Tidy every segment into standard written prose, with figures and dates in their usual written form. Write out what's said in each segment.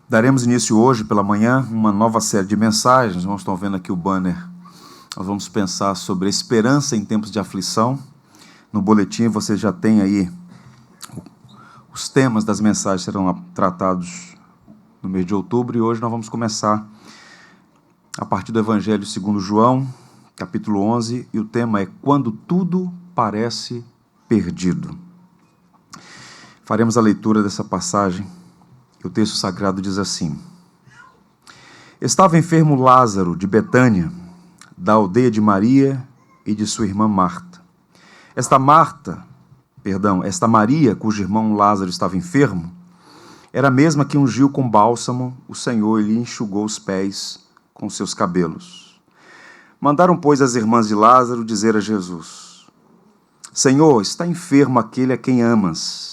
Daremos início hoje pela manhã uma nova série de mensagens. Nós estamos vendo aqui o banner. Nós vamos pensar sobre a esperança em tempos de aflição. No boletim você já tem aí os temas das mensagens que serão tratados no mês de outubro. E hoje nós vamos começar a partir do Evangelho segundo João, capítulo 11. E o tema é Quando Tudo Parece Perdido. Faremos a leitura dessa passagem. O texto sagrado diz assim: Estava enfermo Lázaro de Betânia, da aldeia de Maria e de sua irmã Marta. Esta Maria, cujo irmão Lázaro estava enfermo, era a mesma que ungiu com bálsamo o Senhor e lhe enxugou os pés com seus cabelos. Mandaram, pois, as irmãs de Lázaro dizer a Jesus: Senhor, está enfermo aquele a quem amas.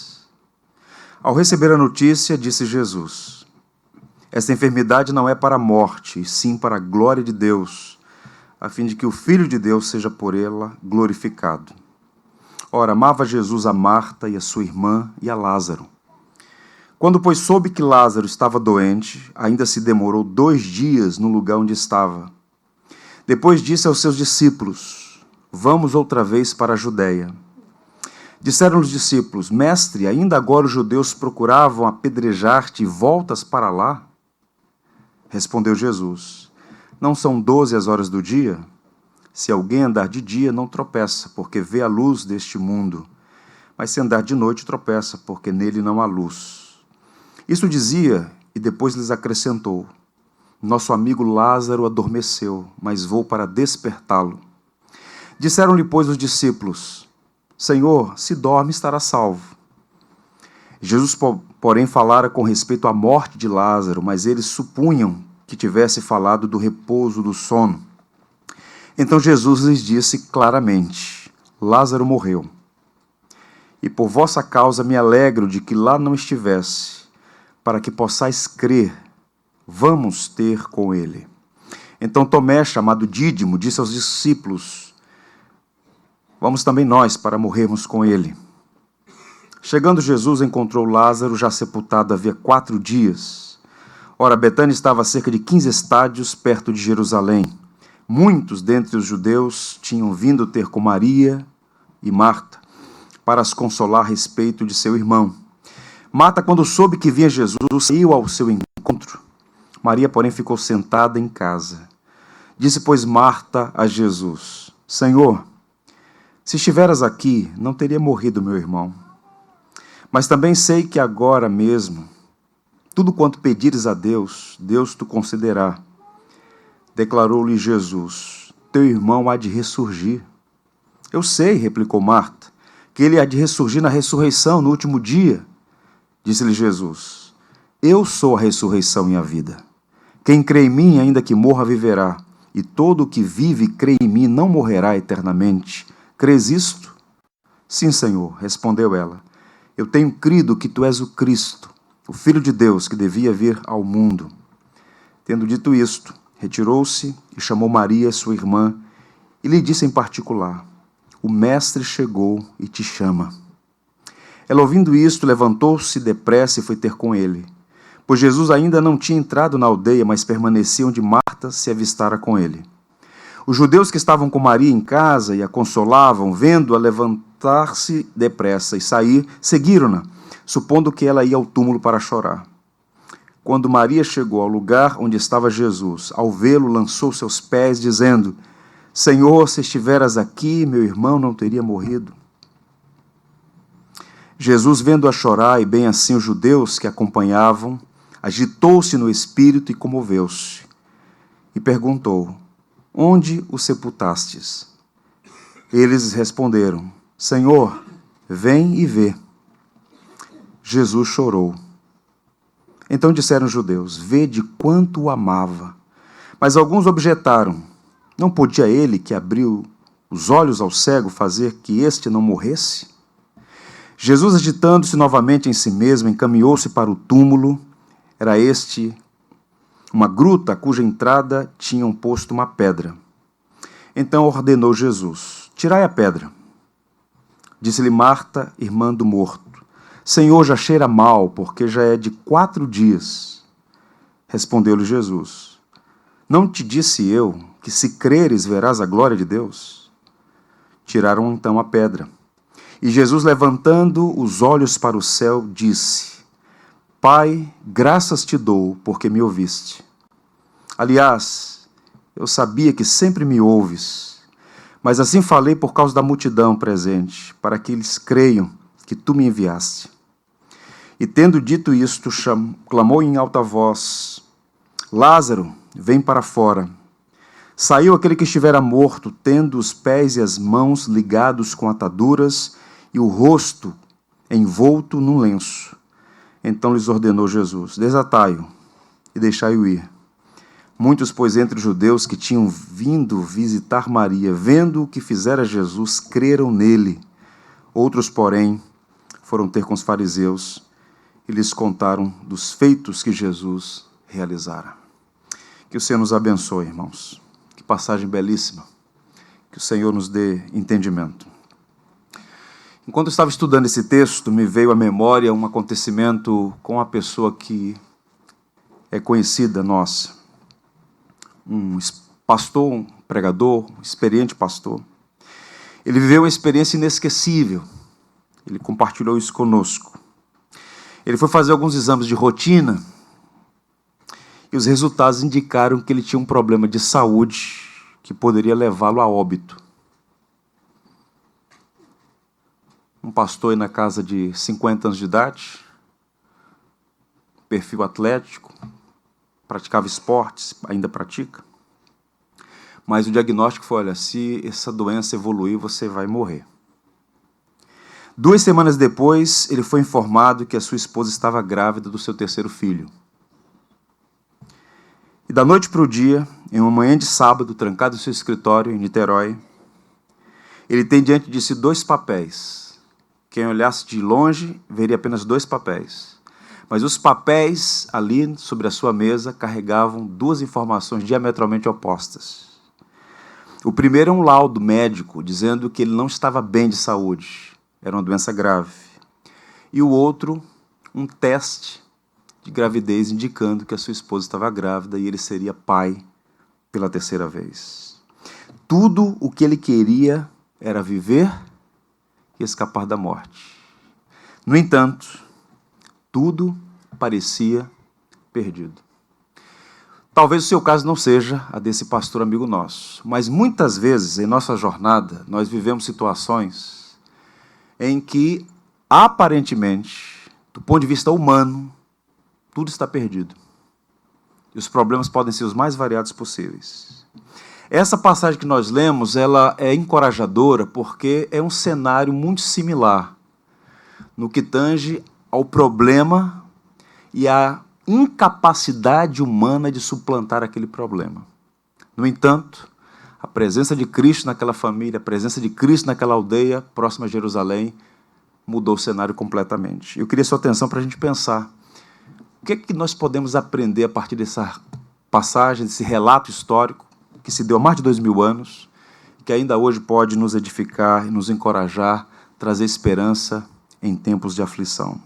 Ao receber a notícia, disse Jesus: Esta enfermidade não é para a morte, e sim para a glória de Deus, a fim de que o Filho de Deus seja por ela glorificado. Ora, amava Jesus a Marta e a sua irmã e a Lázaro. Quando, pois, soube que Lázaro estava doente, ainda se demorou 2 dias no lugar onde estava. Depois disse aos seus discípulos: Vamos outra vez para a Judéia. Disseram os discípulos: Mestre, ainda agora os judeus procuravam apedrejar-te e voltas para lá? Respondeu Jesus: Não são 12 as horas do dia? Se alguém andar de dia, não tropeça, porque vê a luz deste mundo. Mas se andar de noite, tropeça, porque nele não há luz. Isso dizia, e depois lhes acrescentou: Nosso amigo Lázaro adormeceu, mas vou para despertá-lo. Disseram-lhe, pois, os discípulos: Senhor, se dorme, estará salvo. Jesus, porém, falara com respeito à morte de Lázaro, mas eles supunham que tivesse falado do repouso do sono. Então Jesus lhes disse claramente: Lázaro morreu. E por vossa causa me alegro de que lá não estivesse, para que possais crer. Vamos ter com ele. Então Tomé, chamado Dídimo, disse aos discípulos: Vamos também nós para morrermos com ele. Chegando Jesus, encontrou Lázaro já sepultado havia 4 dias. Ora, Betânia estava a cerca de 15 estádios perto de Jerusalém. Muitos dentre os judeus tinham vindo ter com Maria e Marta para as consolar a respeito de seu irmão. Marta, quando soube que vinha Jesus, saiu ao seu encontro. Maria, porém, ficou sentada em casa. Disse, pois, Marta a Jesus: Senhor, se estiveras aqui, não teria morrido meu irmão. Mas também sei que agora mesmo, tudo quanto pedires a Deus, Deus te concederá. Declarou-lhe Jesus: Teu irmão há de ressurgir. Eu sei, replicou Marta, que ele há de ressurgir na ressurreição, no último dia. Disse-lhe Jesus: Eu sou a ressurreição e a vida. Quem crê em mim, ainda que morra, viverá. E todo o que vive e crê em mim não morrerá eternamente. Crês isto? Sim, Senhor, respondeu ela. Eu tenho crido que tu és o Cristo, o Filho de Deus, que devia vir ao mundo. Tendo dito isto, retirou-se e chamou Maria, sua irmã, e lhe disse em particular: O Mestre chegou e te chama. Ela, ouvindo isto, levantou-se depressa e foi ter com ele. Pois Jesus ainda não tinha entrado na aldeia, mas permanecia onde Marta se avistara com ele. Os judeus que estavam com Maria em casa e a consolavam, vendo-a levantar-se depressa e sair, seguiram-na, supondo que ela ia ao túmulo para chorar. Quando Maria chegou ao lugar onde estava Jesus, ao vê-lo, lançou seus pés, dizendo: Senhor, se estiveras aqui, meu irmão não teria morrido. Jesus, vendo-a chorar, e bem assim os judeus que a acompanhavam, agitou-se no espírito e comoveu-se. E perguntou: Onde o sepultastes? Eles responderam: Senhor, vem e vê. Jesus chorou. Então disseram os judeus: Vede quanto o amava. Mas alguns objetaram: Não podia ele, que abriu os olhos ao cego, fazer que este não morresse? Jesus, agitando-se novamente em si mesmo, encaminhou-se para o túmulo. Era este uma gruta cuja entrada tinham posto uma pedra. Então ordenou Jesus: Tirai a pedra. Disse-lhe Marta, irmã do morto: Senhor, já cheira mal, porque já é de 4 dias. Respondeu-lhe Jesus: Não te disse eu que, se creres, verás a glória de Deus? Tiraram então a pedra. E Jesus, levantando os olhos para o céu, disse: Pai, graças te dou, porque me ouviste. Aliás, eu sabia que sempre me ouves, mas assim falei por causa da multidão presente, para que eles creiam que tu me enviaste. E tendo dito isto, clamou em alta voz: Lázaro, vem para fora. Saiu aquele que estivera morto, tendo os pés e as mãos ligados com ataduras e o rosto envolto num lenço. Então lhes ordenou Jesus: Desatai-o e deixai-o ir. Muitos, pois, entre os judeus que tinham vindo visitar Maria, vendo o que fizera Jesus, creram nele. Outros, porém, foram ter com os fariseus e lhes contaram dos feitos que Jesus realizara. Que o Senhor nos abençoe, irmãos. Que passagem belíssima. Que o Senhor nos dê entendimento. Enquanto eu estava estudando esse texto, me veio à memória um acontecimento com uma pessoa que é conhecida nossa. Um pastor, um pregador, um experiente pastor. Ele viveu uma experiência inesquecível. Ele compartilhou isso conosco. Ele foi fazer alguns exames de rotina e os resultados indicaram que ele tinha um problema de saúde que poderia levá-lo a óbito. Um pastor aí na casa de 50 anos de idade, perfil atlético, praticava esportes, ainda pratica, mas o diagnóstico foi: olha, se essa doença evoluir, você vai morrer. 2 semanas depois, ele foi informado que a sua esposa estava grávida do seu 3º filho. E da noite para o dia, em uma manhã de sábado, trancado em seu escritório em Niterói, ele tem diante de si 2 papéis. Quem olhasse de longe veria apenas 2 papéis. Mas os papéis ali sobre a sua mesa carregavam 2 informações diametralmente opostas. O primeiro é um laudo médico dizendo que ele não estava bem de saúde. Era uma doença grave. E o outro, um teste de gravidez indicando que a sua esposa estava grávida e ele seria pai pela 3ª vez. Tudo o que ele queria era viver e escapar da morte. No entanto, tudo parecia perdido. Talvez o seu caso não seja a desse pastor amigo nosso, mas muitas vezes em nossa jornada nós vivemos situações em que, aparentemente, do ponto de vista humano, tudo está perdido. E os problemas podem ser os mais variados possíveis. Essa passagem que nós lemos, ela é encorajadora porque é um cenário muito similar no que tange ao problema e à incapacidade humana de suplantar aquele problema. No entanto, a presença de Cristo naquela família, a presença de Cristo naquela aldeia próxima a Jerusalém, mudou o cenário completamente. Eu queria sua atenção para a gente pensar. O que é que nós podemos aprender a partir dessa passagem, desse relato histórico, que se deu há mais de 2000 anos, que ainda hoje pode nos edificar e nos encorajar, trazer esperança em tempos de aflição.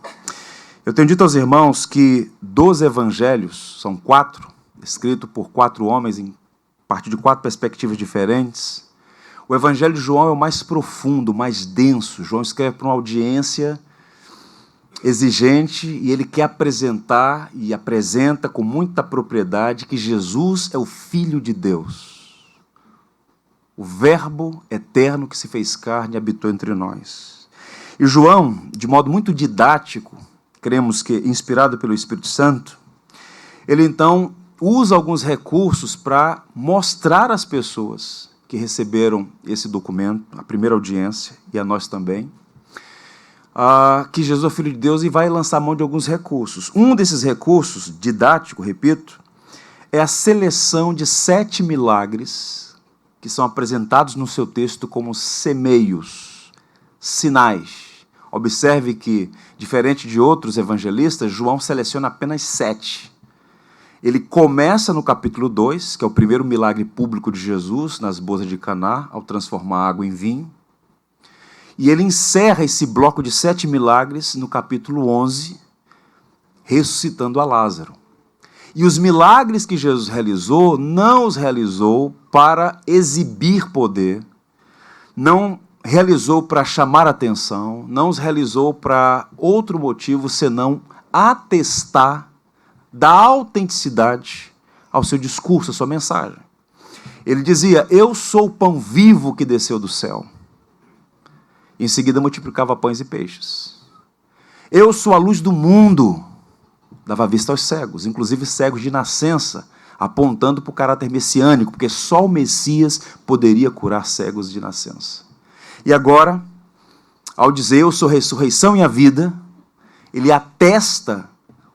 Eu tenho dito aos irmãos que dos evangelhos, são 4, escritos por 4 homens, a partir de 4 perspectivas diferentes, o evangelho de João é o mais profundo, mais denso. João escreve para uma audiência exigente e ele quer apresentar e apresenta com muita propriedade que Jesus é o Filho de Deus. O Verbo eterno que se fez carne e habitou entre nós. E João, de modo muito didático, cremos que inspirado pelo Espírito Santo, ele então usa alguns recursos para mostrar às pessoas que receberam esse documento, a primeira audiência, e a nós também, que Jesus é o Filho de Deus, e vai lançar mão de alguns recursos. Um desses recursos, didático, repito, é a seleção de 7 milagres que são apresentados no seu texto como semeios, sinais. Observe que, diferente de outros evangelistas, João seleciona apenas 7. Ele começa no capítulo 2, que é o primeiro milagre público de Jesus, nas bodas de Caná, ao transformar água em vinho. E ele encerra esse bloco de 7 milagres no capítulo 11, ressuscitando a Lázaro. E os milagres que Jesus realizou, não os realizou para exibir poder, não realizou para chamar atenção, não os realizou para outro motivo senão atestar da autenticidade ao seu discurso, à sua mensagem. Ele dizia: eu sou o pão vivo que desceu do céu. Em seguida multiplicava pães e peixes. Eu sou a luz do mundo. Dava vista aos cegos, inclusive cegos de nascença, apontando para o caráter messiânico, porque só o Messias poderia curar cegos de nascença. E agora, ao dizer eu sou a ressurreição e a vida, ele atesta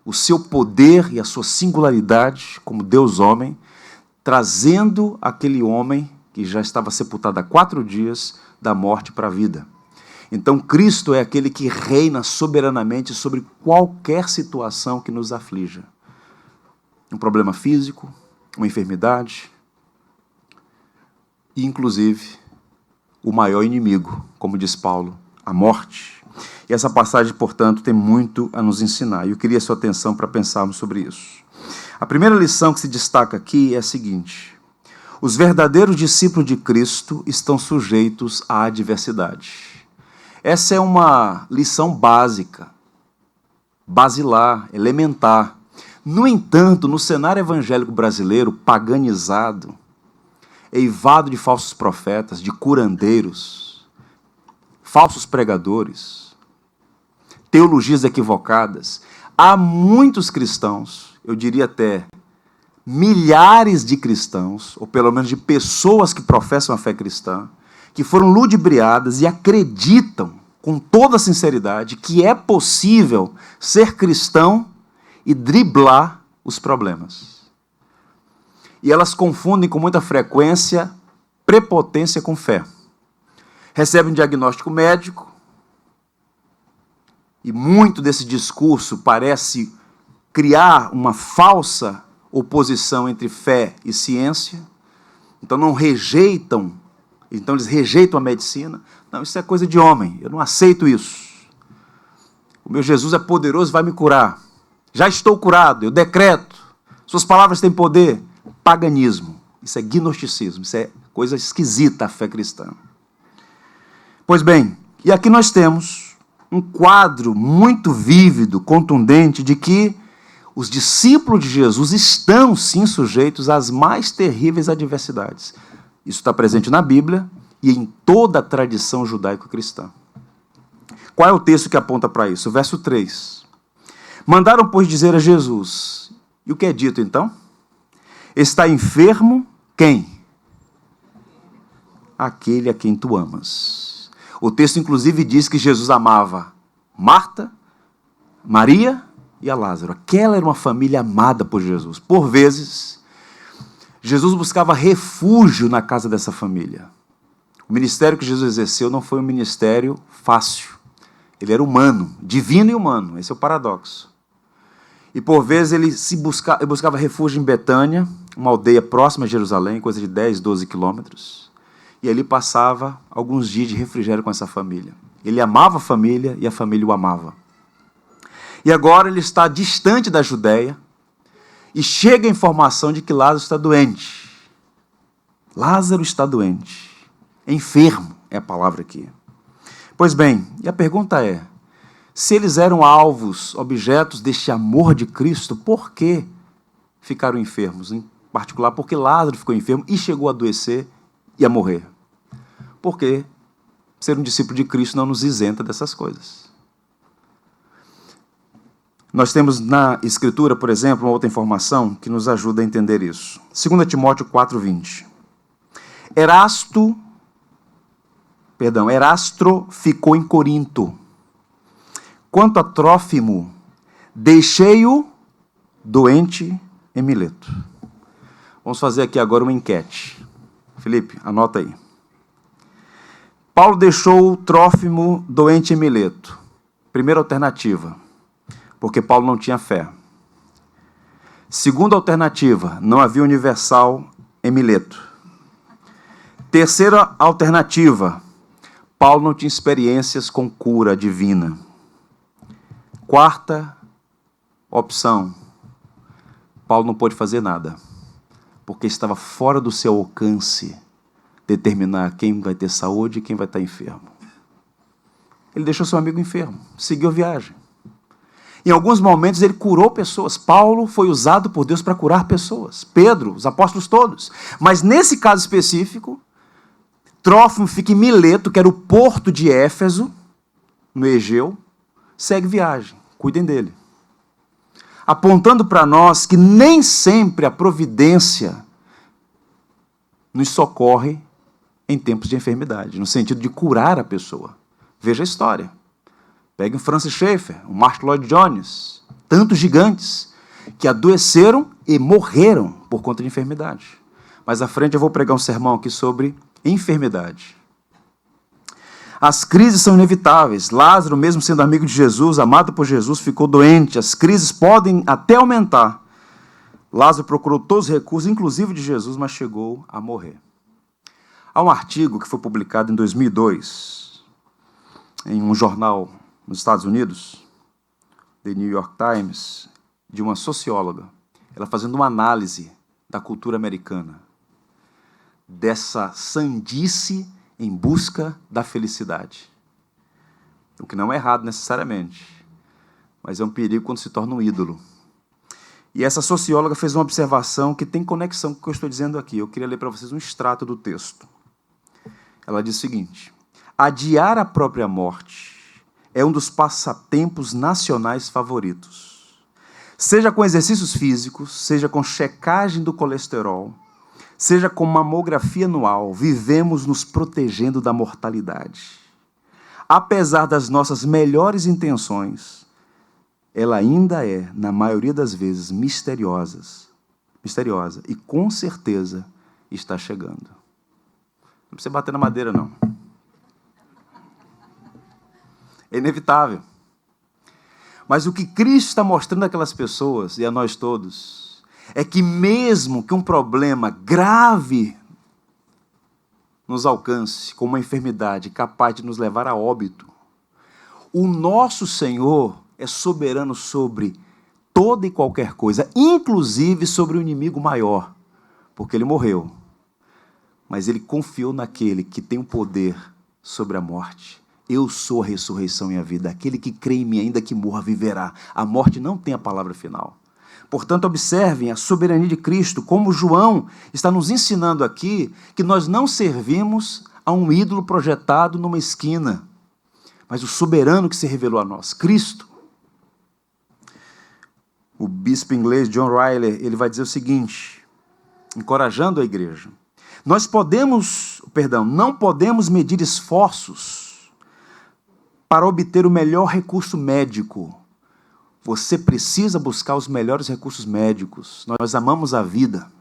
o seu poder e a sua singularidade como Deus-homem, trazendo aquele homem que já estava sepultado há 4 dias da morte para a vida. Então, Cristo é aquele que reina soberanamente sobre qualquer situação que nos aflija. Um problema físico, uma enfermidade, e, inclusive, o maior inimigo, como diz Paulo, a morte. E essa passagem, portanto, tem muito a nos ensinar. E eu queria a sua atenção para pensarmos sobre isso. A primeira lição que se destaca aqui é a seguinte: os verdadeiros discípulos de Cristo estão sujeitos à adversidade. Essa é uma lição básica, basilar, elementar. No entanto, no cenário evangélico brasileiro, paganizado, eivado de falsos profetas, de curandeiros, falsos pregadores, teologias equivocadas, há muitos cristãos, eu diria até milhares de cristãos, ou pelo menos de pessoas que professam a fé cristã, que foram ludibriadas e acreditam com toda sinceridade que é possível ser cristão e driblar os problemas. E elas confundem com muita frequência prepotência com fé. Recebem um diagnóstico médico, e muito desse discurso parece criar uma falsa oposição entre fé e ciência. Então eles rejeitam a medicina. Não, isso é coisa de homem, eu não aceito isso. O meu Jesus é poderoso, vai me curar. Já estou curado, eu decreto. Suas palavras têm poder. Paganismo, isso é gnosticismo, isso é coisa esquisita a fé cristã. Pois bem, e aqui nós temos um quadro muito vívido, contundente, de que os discípulos de Jesus estão, sim, sujeitos às mais terríveis adversidades. Isso está presente na Bíblia e em toda a tradição judaico-cristã. Qual é o texto que aponta para isso? O verso 3. Mandaram, pois, dizer a Jesus. E o que é dito, então? Está enfermo quem? Aquele a quem tu amas. O texto, inclusive, diz que Jesus amava Marta, Maria e a Lázaro. Aquela era uma família amada por Jesus. Por vezes, Jesus buscava refúgio na casa dessa família. O ministério que Jesus exerceu não foi um ministério fácil. Ele era humano, divino e humano. Esse é o paradoxo. E por vezes ele buscava refúgio em Betânia, uma aldeia próxima a Jerusalém, coisa de 10, 12 quilômetros. E ali passava alguns dias de refrigério com essa família. Ele amava a família e a família o amava. E agora ele está distante da Judéia e chega a informação de que Lázaro está doente. Lázaro está doente. Enfermo é a palavra aqui. Pois bem, e a pergunta é, se eles eram alvos, objetos deste amor de Cristo, por que ficaram enfermos? Em particular, porque Lázaro ficou enfermo e chegou a adoecer e a morrer. Porque ser um discípulo de Cristo não nos isenta dessas coisas. Nós temos na Escritura, por exemplo, uma outra informação que nos ajuda a entender isso. 2 Timóteo 4:20. Erastro ficou em Corinto. Quanto a Trófimo, deixei-o doente em Mileto. Vamos fazer aqui agora uma enquete. Felipe, anota aí. Paulo deixou o Trófimo doente em Mileto. Primeira alternativa, porque Paulo não tinha fé. Segunda alternativa, não havia universal em Mileto. Terceira alternativa, Paulo não tinha experiências com cura divina. Quarta opção, Paulo não pôde fazer nada, porque estava fora do seu alcance determinar quem vai ter saúde e quem vai estar enfermo. Ele deixou seu amigo enfermo, seguiu a viagem. Em alguns momentos ele curou pessoas. Paulo foi usado por Deus para curar pessoas. Pedro, os apóstolos todos. Mas nesse caso específico, Trófimo fica em Mileto, que era o porto de Éfeso, no Egeu, segue viagem, cuidem dele. Apontando para nós que nem sempre a providência nos socorre em tempos de enfermidade, no sentido de curar a pessoa. Veja a história. Pegue um Francis Schaeffer, um Martin Lloyd Jones, tantos gigantes que adoeceram e morreram por conta de enfermidade. Mais à frente eu vou pregar um sermão aqui sobre enfermidade. As crises são inevitáveis. Lázaro, mesmo sendo amigo de Jesus, amado por Jesus, ficou doente. As crises podem até aumentar. Lázaro procurou todos os recursos, inclusive de Jesus, mas chegou a morrer. Há um artigo que foi publicado em 2002, em um jornal nos Estados Unidos, The New York Times, de uma socióloga, ela fazendo uma análise da cultura americana, dessa sandice em busca da felicidade. O que não é errado necessariamente, mas é um perigo quando se torna um ídolo. E essa socióloga fez uma observação que tem conexão com o que eu estou dizendo aqui. Eu queria ler para vocês um extrato do texto. Ela diz o seguinte: adiar a própria morte é um dos passatempos nacionais favoritos. Seja com exercícios físicos, seja com checagem do colesterol, seja com mamografia anual, vivemos nos protegendo da mortalidade. Apesar das nossas melhores intenções, ela ainda é, na maioria das vezes, misteriosa e com certeza está chegando. Não precisa bater na madeira, não. É inevitável. Mas o que Cristo está mostrando àquelas pessoas e a nós todos é que mesmo que um problema grave nos alcance, como uma enfermidade capaz de nos levar a óbito, o nosso Senhor é soberano sobre toda e qualquer coisa, inclusive sobre o inimigo maior, porque ele morreu. Mas ele confiou naquele que tem o poder sobre a morte. Eu sou a ressurreição e a vida. Aquele que crê em mim, ainda que morra, viverá. A morte não tem a palavra final. Portanto, observem a soberania de Cristo, como João está nos ensinando aqui, que nós não servimos a um ídolo projetado numa esquina, mas o soberano que se revelou a nós, Cristo. O bispo inglês John Riley, ele vai dizer o seguinte, encorajando a igreja: não podemos medir esforços para obter o melhor recurso médico. Você precisa buscar os melhores recursos médicos. Nós amamos a vida.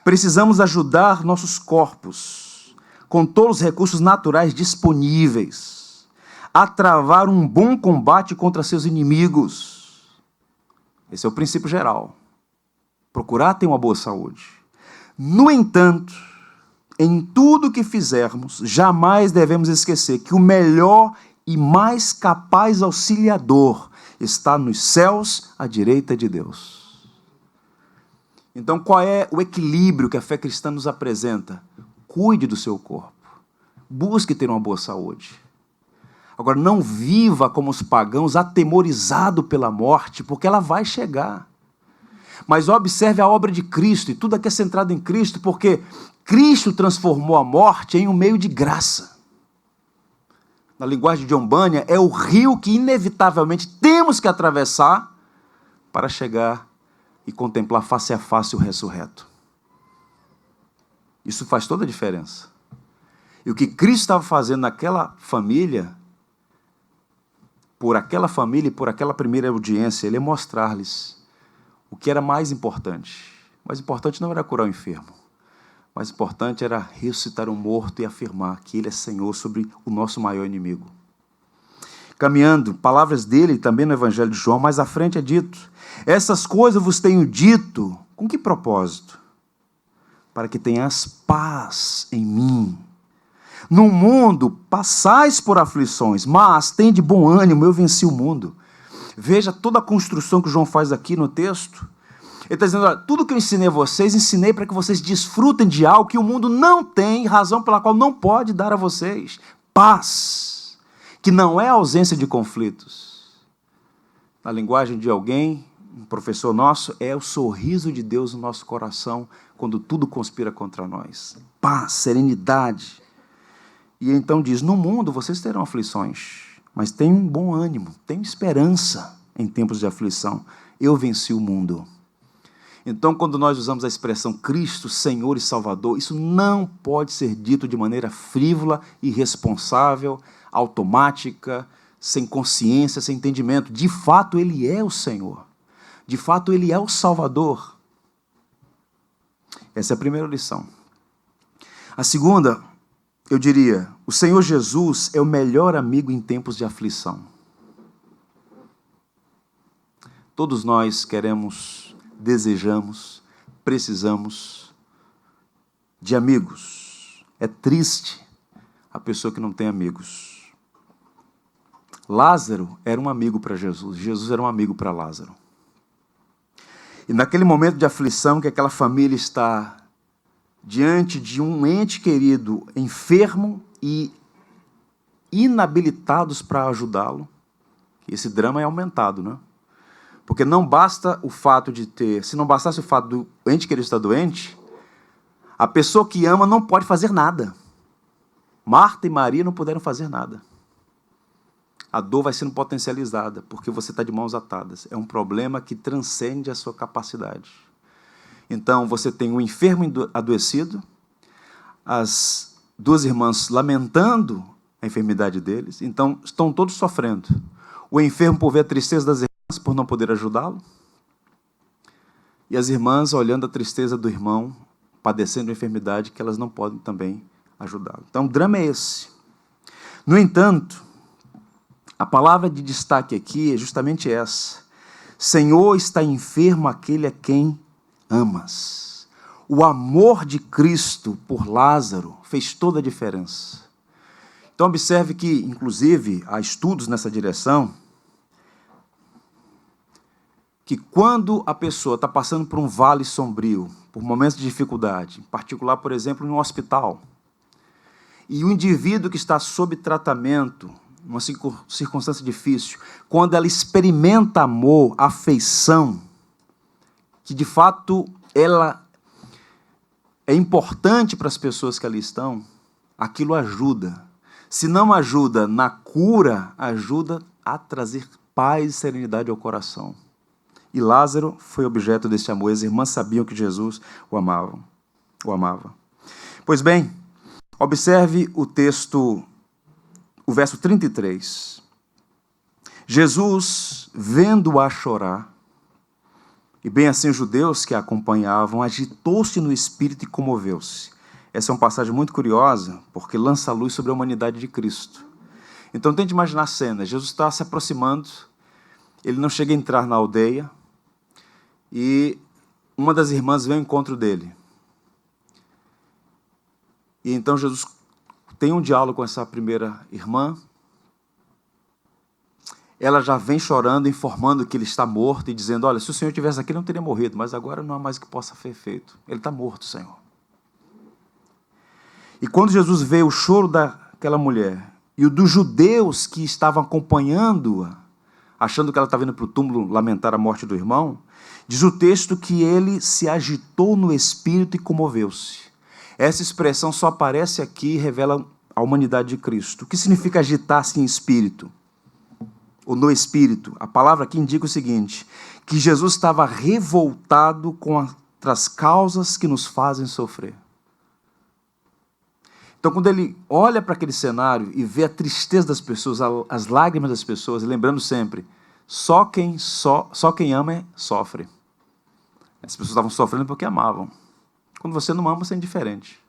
Precisamos ajudar nossos corpos, com todos os recursos naturais disponíveis, a travar um bom combate contra seus inimigos. Esse é o princípio geral. Procurar ter uma boa saúde. No entanto, em tudo que fizermos, jamais devemos esquecer que o melhor e mais capaz auxiliador está nos céus à direita de Deus. Então, qual é o equilíbrio que a fé cristã nos apresenta? Cuide do seu corpo. Busque ter uma boa saúde. Agora, não viva como os pagãos, atemorizado pela morte, porque ela vai chegar. Mas observe a obra de Cristo, e tudo aqui é centrado em Cristo, porque Cristo transformou a morte em um meio de graça. Na linguagem de John Bunyan, é o rio que inevitavelmente temos que atravessar para chegar e contemplar face a face o ressurreto. Isso faz toda a diferença. E o que Cristo estava fazendo naquela família, por aquela primeira audiência, ele é mostrar-lhes o que era mais importante. O mais importante não era curar o enfermo. O mais importante era ressuscitar o morto e afirmar que Ele é Senhor sobre o nosso maior inimigo. Caminhando, palavras dele também no Evangelho de João, mais à frente é dito: essas coisas vos tenho dito, com que propósito? Para que tenhas paz em mim. No mundo passais por aflições, mas tende bom ânimo, eu venci o mundo. Veja toda a construção que João faz aqui no texto. Ele está dizendo, olha, tudo que eu ensinei a vocês, ensinei para que vocês desfrutem de algo que o mundo não tem, razão pela qual não pode dar a vocês. Paz, que não é ausência de conflitos. Na linguagem de alguém, um professor nosso, é o sorriso de Deus no nosso coração quando tudo conspira contra nós. Paz, serenidade. E então diz, no mundo vocês terão aflições, mas tenham um bom ânimo, tenham esperança em tempos de aflição. Eu venci o mundo. Então, quando nós usamos a expressão Cristo, Senhor e Salvador, isso não pode ser dito de maneira frívola, irresponsável, automática, sem consciência, sem entendimento. De fato, Ele é o Senhor. De fato, Ele é o Salvador. Essa é a primeira lição. A segunda, eu diria, o Senhor Jesus é o melhor amigo em tempos de aflição. Todos nós queremos, desejamos, precisamos de amigos. É triste a pessoa que não tem amigos. Lázaro era um amigo para Jesus, Jesus era um amigo para Lázaro. E naquele momento de aflição que aquela família está diante de um ente querido enfermo e inabilitados para ajudá-lo, esse drama é aumentado, né? Porque não basta o fato de ter, se não bastasse o fato do ente querido estar doente, a pessoa que ama não pode fazer nada. Marta e Maria não puderam fazer nada. A dor vai sendo potencializada, porque você está de mãos atadas. É um problema que transcende a sua capacidade. Então, você tem um enfermo adoecido, as duas irmãs lamentando a enfermidade deles, então estão todos sofrendo. O enfermo por ver a tristeza das irmãs, por não poder ajudá-lo, e as irmãs olhando a tristeza do irmão, padecendo a enfermidade que elas não podem também ajudá-lo. Então, o drama é esse. No entanto, a palavra de destaque aqui é justamente essa. Senhor, está enfermo aquele a quem amas. O amor de Cristo por Lázaro fez toda a diferença. Então, observe que, inclusive, há estudos nessa direção, que quando a pessoa está passando por um vale sombrio, por momentos de dificuldade, em particular, por exemplo, em um hospital, e o indivíduo que está sob tratamento, numa circunstância difícil, quando ela experimenta amor, afeição, que de fato ela é importante para as pessoas que ali estão, aquilo ajuda. Se não ajuda na cura, ajuda a trazer paz e serenidade ao coração. E Lázaro foi objeto desse amor. As irmãs sabiam que Jesus o amava. Pois bem, observe o texto, o verso 33. Jesus, vendo-a chorar, e bem assim os judeus que a acompanhavam, agitou-se no espírito e comoveu-se. Essa é uma passagem muito curiosa, porque lança a luz sobre a humanidade de Cristo. Então, tente imaginar a cena. Jesus está se aproximando, ele não chega a entrar na aldeia, e uma das irmãs vem ao encontro dele. E então Jesus tem um diálogo com essa primeira irmã. Ela já vem chorando, informando que ele está morto e dizendo, olha, se o Senhor estivesse aqui, não teria morrido, mas agora não há mais o que possa ser feito. Ele está morto, Senhor. E quando Jesus vê o choro daquela mulher e o dos judeus que estavam acompanhando-a, achando que ela estava indo para o túmulo lamentar a morte do irmão, diz o texto que ele se agitou no espírito e comoveu-se. Essa expressão só aparece aqui e revela a humanidade de Cristo. O que significa agitar-se em espírito? Ou no espírito? A palavra aqui indica o seguinte, que Jesus estava revoltado contra as causas que nos fazem sofrer. Então, quando ele olha para aquele cenário e vê a tristeza das pessoas, as lágrimas das pessoas, lembrando sempre, só quem ama sofre. As pessoas estavam sofrendo porque amavam. Quando você não ama, você é indiferente.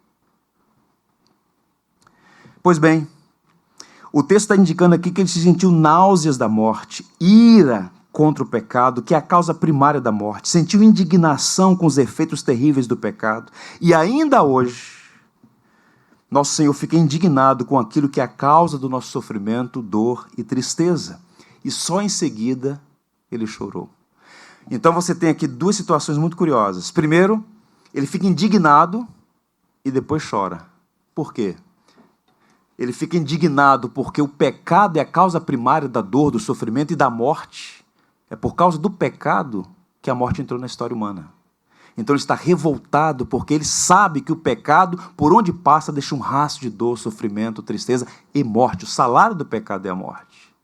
Pois bem, o texto está indicando aqui que ele se sentiu náuseas da morte, ira contra o pecado, que é a causa primária da morte, sentiu indignação com os efeitos terríveis do pecado, e ainda hoje, nosso Senhor fica indignado com aquilo que é a causa do nosso sofrimento, dor e tristeza. E só em seguida ele chorou. Então você tem aqui duas situações muito curiosas. Primeiro, ele fica indignado e depois chora. Por quê? Ele fica indignado porque o pecado é a causa primária da dor, do sofrimento e da morte. É por causa do pecado que a morte entrou na história humana. Então ele está revoltado porque ele sabe que o pecado, por onde passa, deixa um rastro de dor, sofrimento, tristeza e morte. O salário do pecado é a morte.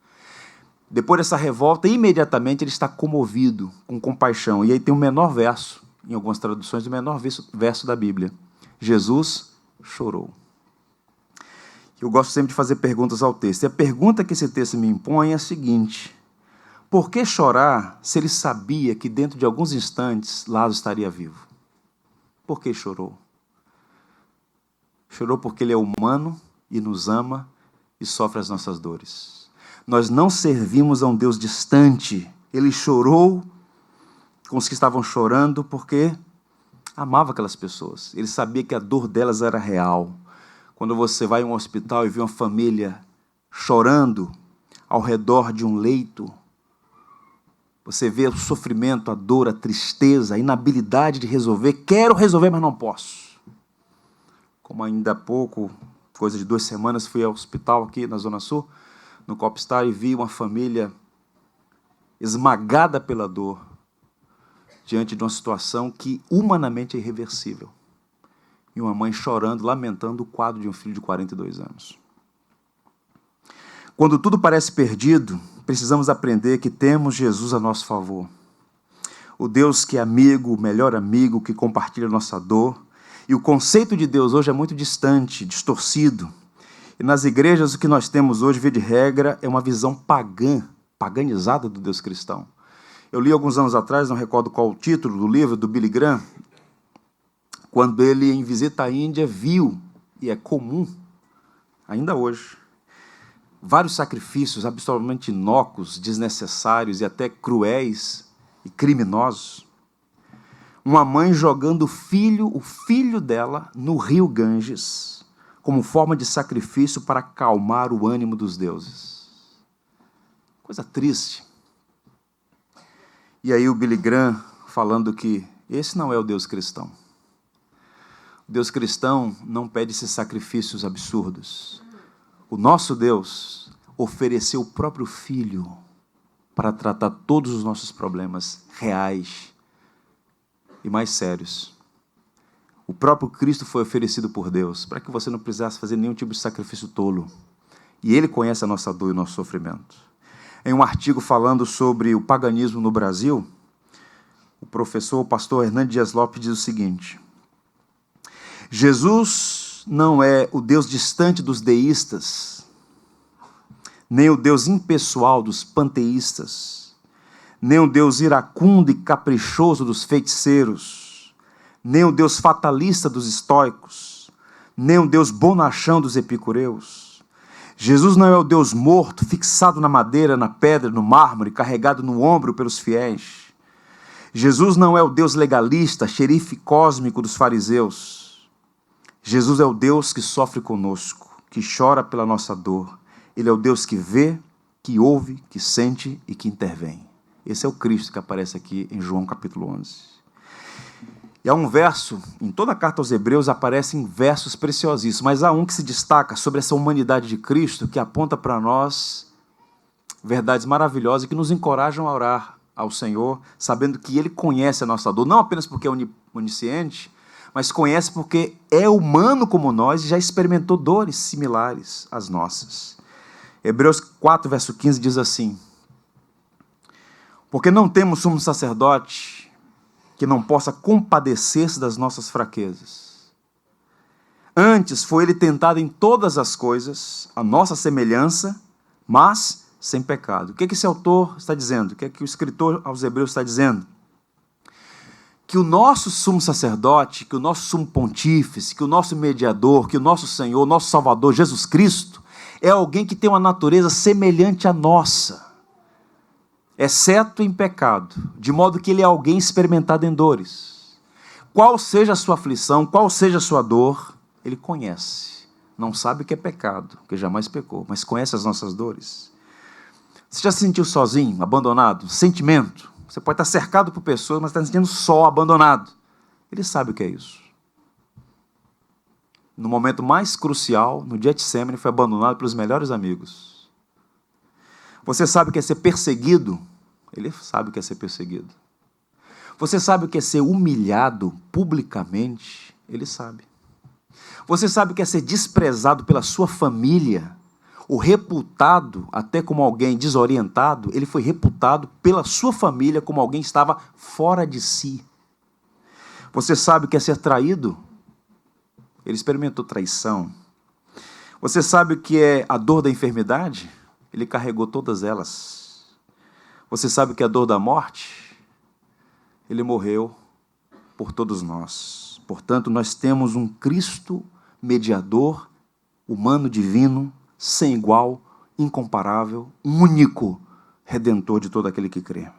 Depois dessa revolta, imediatamente ele está comovido, com compaixão. E aí tem o menor verso, em algumas traduções, o menor verso da Bíblia. Jesus chorou. Eu gosto sempre de fazer perguntas ao texto. E a pergunta que esse texto me impõe é a seguinte: por que chorar se ele sabia que dentro de alguns instantes Lázaro estaria vivo? Por que chorou? Chorou porque ele é humano e nos ama e sofre as nossas dores. Nós não servimos a um Deus distante. Ele chorou com os que estavam chorando porque amava aquelas pessoas. Ele sabia que a dor delas era real. Quando você vai a um hospital e vê uma família chorando ao redor de um leito, você vê o sofrimento, a dor, a tristeza, a inabilidade de resolver. Quero resolver, mas não posso. Como ainda há pouco, coisa de 2 semanas, fui ao hospital aqui na Zona Sul, no Copstar, e vi uma família esmagada pela dor, diante de uma situação que humanamente é irreversível. E uma mãe chorando, lamentando o quadro de um filho de 42 anos. Quando tudo parece perdido, precisamos aprender que temos Jesus a nosso favor. O Deus que é amigo, o melhor amigo, que compartilha a nossa dor. E o conceito de Deus hoje é muito distante, distorcido. E nas igrejas o que nós temos hoje, via de regra, é uma visão pagã, paganizada do Deus cristão. Eu li alguns anos atrás, não recordo qual o título do livro, do Billy Graham, quando ele, em visita à Índia, viu, e é comum, ainda hoje, vários sacrifícios absolutamente inócuos, desnecessários e até cruéis e criminosos. Uma mãe jogando o filho dela no rio Ganges, como forma de sacrifício para acalmar o ânimo dos deuses. Coisa triste. E aí o Billy Graham falando que esse não é o Deus cristão. O Deus cristão não pede esses sacrifícios absurdos. O nosso Deus ofereceu o próprio Filho para tratar todos os nossos problemas reais e mais sérios. O próprio Cristo foi oferecido por Deus para que você não precisasse fazer nenhum tipo de sacrifício tolo. E Ele conhece a nossa dor e o nosso sofrimento. Em um artigo falando sobre o paganismo no Brasil, o pastor Hernando Dias Lopes diz o seguinte: Jesus não é o Deus distante dos deístas, nem o Deus impessoal dos panteístas, nem o Deus iracundo e caprichoso dos feiticeiros, nem o Deus fatalista dos estoicos, nem o Deus bonachão dos epicureus. Jesus não é o Deus morto, fixado na madeira, na pedra, no mármore, carregado no ombro pelos fiéis. Jesus não é o Deus legalista, xerife cósmico dos fariseus. Jesus é o Deus que sofre conosco, que chora pela nossa dor. Ele é o Deus que vê, que ouve, que sente e que intervém. Esse é o Cristo que aparece aqui em João capítulo 11. E há um verso, em toda a carta aos Hebreus aparecem versos preciosíssimos, mas há um que se destaca sobre essa humanidade de Cristo, que aponta para nós verdades maravilhosas que nos encorajam a orar ao Senhor, sabendo que Ele conhece a nossa dor, não apenas porque é onisciente, mas conhece porque é humano como nós e já experimentou dores similares às nossas. Hebreus 4, verso 15 diz assim: porque não temos sumo sacerdote que não possa compadecer-se das nossas fraquezas. Antes foi ele tentado em todas as coisas, a nossa semelhança, mas sem pecado. O que esse autor está dizendo? O que o escritor aos Hebreus está dizendo? Que o nosso sumo sacerdote, que o nosso sumo pontífice, que o nosso mediador, que o nosso Senhor, o nosso Salvador, Jesus Cristo, é alguém que tem uma natureza semelhante à nossa, exceto em pecado, de modo que ele é alguém experimentado em dores. Qual seja a sua aflição, qual seja a sua dor, ele conhece. Não sabe o que é pecado, porque jamais pecou, mas conhece as nossas dores. Você já se sentiu sozinho, abandonado? Sentimento. Você pode estar cercado por pessoas, mas está se sentindo só, abandonado. Ele sabe o que é isso. No momento mais crucial, no Getsemane, foi abandonado pelos melhores amigos. Você sabe o que é ser perseguido? Ele sabe o que é ser perseguido. Você sabe o que é ser humilhado publicamente? Ele sabe. Você sabe o que é ser desprezado pela sua família? O reputado, até como alguém desorientado, ele foi reputado pela sua família como alguém que estava fora de si. Você sabe o que é ser traído? Ele experimentou traição. Você sabe o que é a dor da enfermidade? Ele carregou todas elas. Você sabe o que é a dor da morte? Ele morreu por todos nós. Portanto, nós temos um Cristo mediador, humano, divino, sem igual, incomparável, único, redentor de todo aquele que crê.